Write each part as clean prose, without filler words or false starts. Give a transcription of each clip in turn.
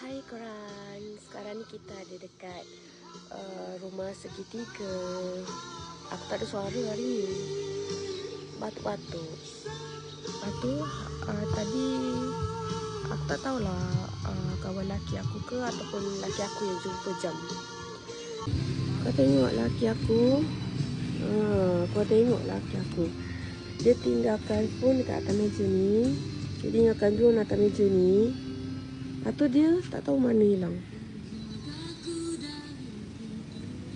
Hai korang, sekarang ni kita ada dekat rumah segitiga. Aku tak ada suara hari ni. Batuk-batuk. Lepas tu tadi aku tak tahulah kawan laki aku ke ataupun laki aku yang jumpa jam. Kau tengok laki aku. Kau tengok laki aku. Dia tinggalkan phone dekat atas meja ni. Dia tinggalkan drone atas meja ni. Lepas tu dia tak tahu mana hilang.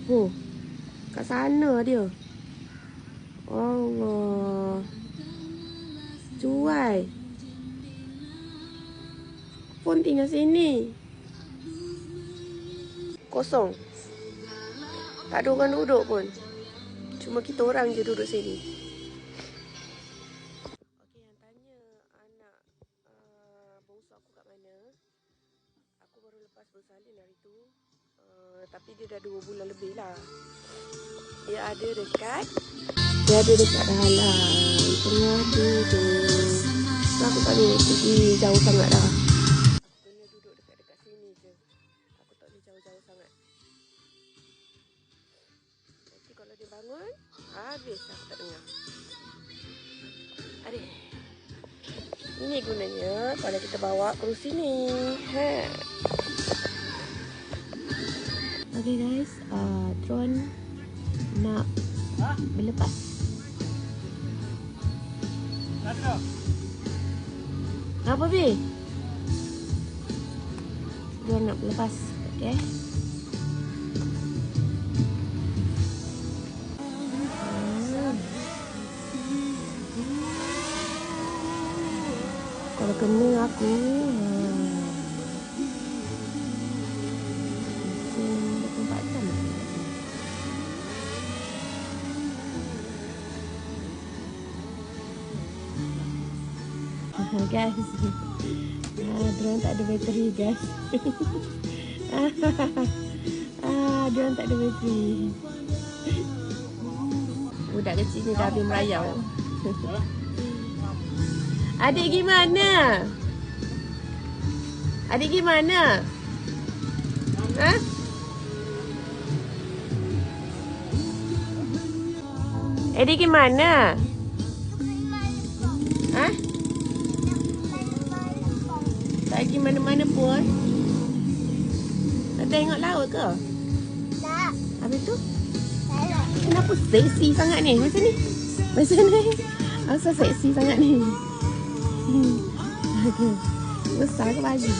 Oh, kat sana dia. Allah. Cuai. Phone tinggal sini. Kosong. Tak ada orang duduk pun. Cuma kita orang je duduk sini. Okey, yang tanya anak bongsu aku kat mana. Aku baru lepas bersalin hari tu. Tapi dia dah 2 bulan lebih lah. Dia ada dekat dalam tengah tidur. So aku tak boleh pergi jauh sangat dah. Aku kena duduk dekat sini je. Aku tak boleh jauh-jauh sangat. Nanti kalau dia bangun, habis aku tak dengar. Adik. Ini gunanya kalau kita bawa kerusi ni. Okay guys, drone nak berlepas. Apa Bi? Drone nak berlepas. Okay. Kalau kena aku guys, drone tak ada bateri guys. Drone tak ada bateri. Budak kecil ni dah habis merayau. Adik gimana? Adik gimana? Ha? Adik gimana? Ha? Tak pergi mana-mana pun? Tak tengok laut ke? Tak. Habis tu? Tak. Kenapa seksi sangat ni? Macam ni? Macam ni? Asal seksi sangat ni? Besar ke baju?